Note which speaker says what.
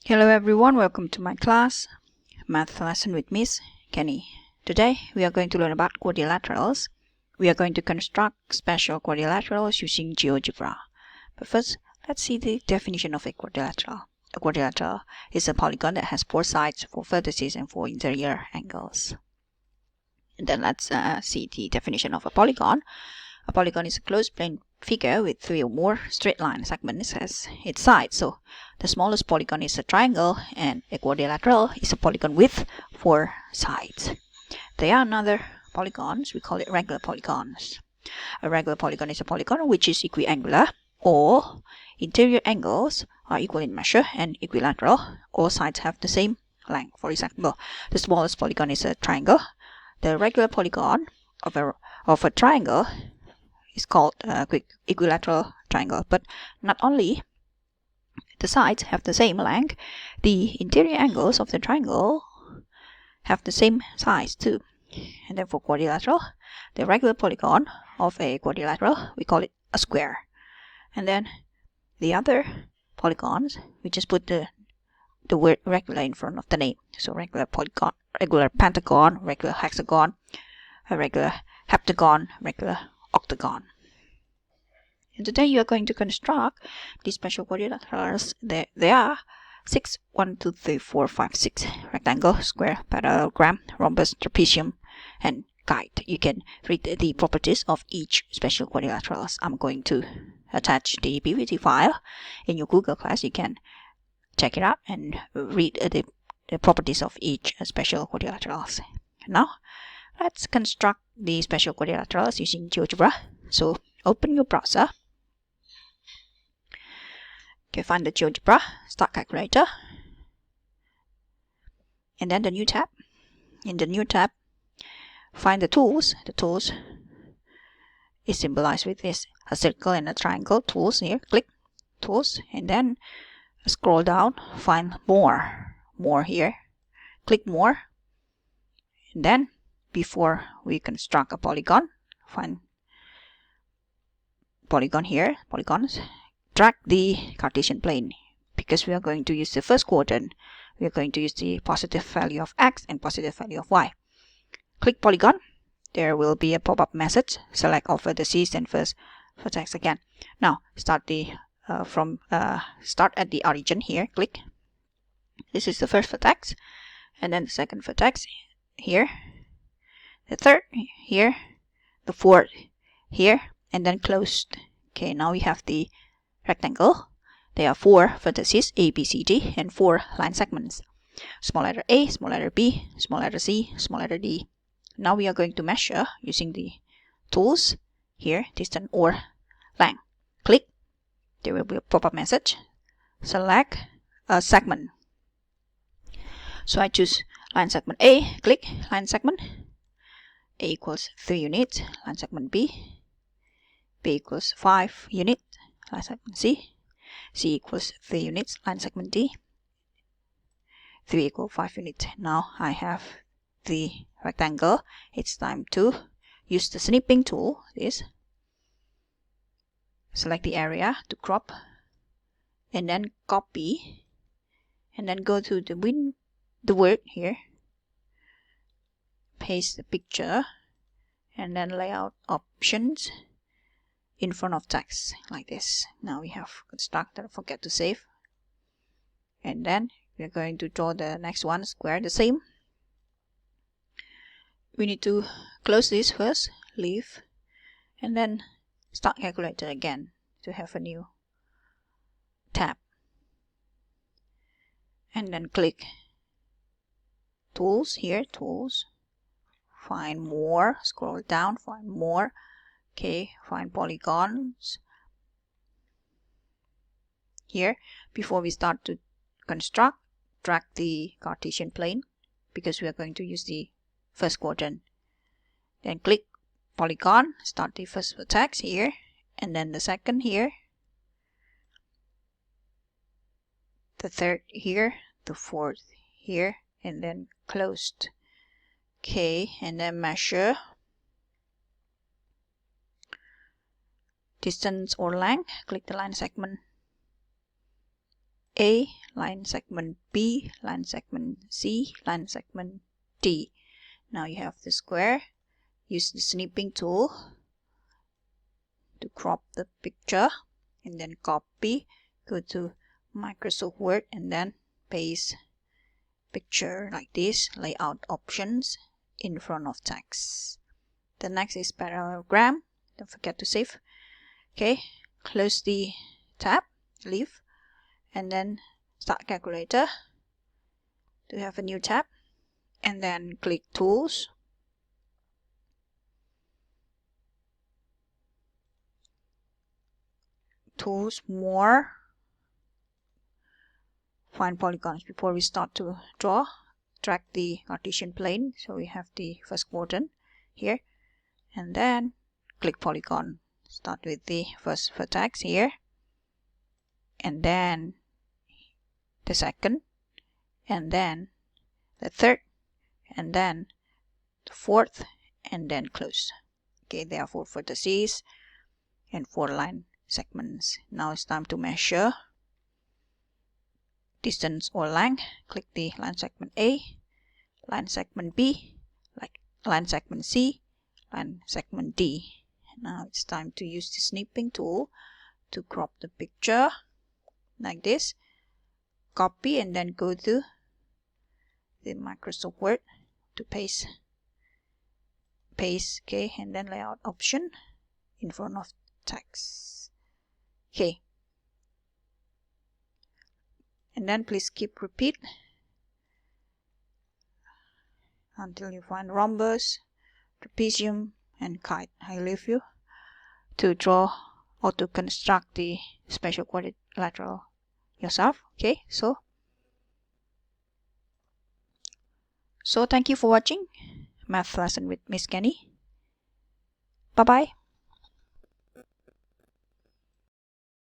Speaker 1: Hello everyone, welcome to my class, Math Lesson with Miss Kenny. Today we are going to learn about quadrilaterals. We are going to construct special quadrilaterals using GeoGebra. But first, let's see the definition of a quadrilateral. A quadrilateral is a polygon that has 4 sides, 4 vertices, and 4 interior angles. And then let's see the definition of a polygon. A polygon is a closed plane figure with 3 or more straight line segments as its sides. So the smallest polygon is a triangle, and a quadrilateral is a polygon with 4 sides. There are other polygons, we call it regular polygons. A regular polygon is a polygon which is equiangular. All interior angles are equal in measure and equilateral. All sides have the same length. For example, the smallest polygon is a triangle. The regular polygon of a triangle is called a equilateral triangle. But not only the sides have the same length, the interior angles of the triangle have the same size too. And then for quadrilateral, the regular polygon of a quadrilateral, we call it a square. And then the other polygons, we just put the word regular in front of the name. So regular polygon, regular pentagon, regular hexagon, a regular heptagon, regular octagon. And today you are going to construct these special quadrilaterals. There are 6, 1, 2, 3, 4, 5, 6 rectangle, square, parallelogram, rhombus, trapezium, and kite. You can read the properties of each special quadrilaterals. I'm going to attach the PPT file in your Google class. You can check it out and read the properties of each special quadrilaterals. Now, let's construct the special quadrilaterals using GeoGebra. So open your browser. Okay, find the GeoGebra, start calculator, and then the new tab. In the new tab, find the tools. The tools is symbolized with this, a circle and a triangle. Tools here, click tools, and then scroll down, find more here, click more, and then before we construct a polygon, find polygon here, polygons, drag the Cartesian plane. Because we are going to use the first quadrant, we are going to use the positive value of x and positive value of y. Click polygon. There will be a pop-up message. Select all vertices and first vertex again. Now start start at the origin here. Click. This is the first vertex, and then the second vertex here, the third here, the fourth here, and then closed. Okay, now we have the rectangle. There are 4 vertices, A, B, C, D, and 4 line segments. Small letter A, small letter B, small letter C, small letter D. Now we are going to measure using the tools here, distance or length. Click. There will be a pop-up message. Select a segment. So I choose line segment A. Click line segment. A equals 3 units. Line segment B. B equals 5 units. Line segment C. C equals 3 units. Line segment D. 3 equals 5 units. Now I have the rectangle. It's time to use the snipping tool. Select the area to crop, and then copy, and then go to the word here, paste the picture, and then layout options in front of text like this. Now we have constructed, don't forget to save. And then we're going to draw the next one, square, the same. We need to close this first, leave, and then start calculator again to have a new tab. And then click tools here, tools, find more, scroll down, find more. Okay, find polygons here. Before we start to construct, drag the Cartesian plane because we are going to use the first quadrant. Then click polygon, start the first vertex here, and then the second here, the third here, the fourth here, and then closed. Okay, and then measure distance or length. Click the line segment A, line segment B, line segment C, line segment D. Now you have the square. Use the snipping tool to crop the picture, and then copy, go to Microsoft Word, and then paste picture like this, layout options in front of text. The next is parallelogram. Don't forget to save. Okay, close the tab, leave, and then start calculator to have a new tab, and then click tools, more, find polygons. Before we start to draw, drag the Cartesian plane so we have the first quadrant here, and then click polygon. Start with the first vertex here, and then the second, and then the third, and then the fourth, and then close. Okay, there are 4 vertices and 4 line segments. Now it's time to measure distance or length. Click the line segment A, line segment B, line segment C, line segment D. Now it's time to use the snipping tool to crop the picture like this. Copy and then go to the Microsoft Word to paste, okay, and then layout option in front of text. Okay, and then please keep repeat until you find rhombus, trapezium, and kite. I leave you to draw or to construct the special quadrilateral yourself. Okay, so thank you for watching Math Lesson with Miss Kenny. Bye bye.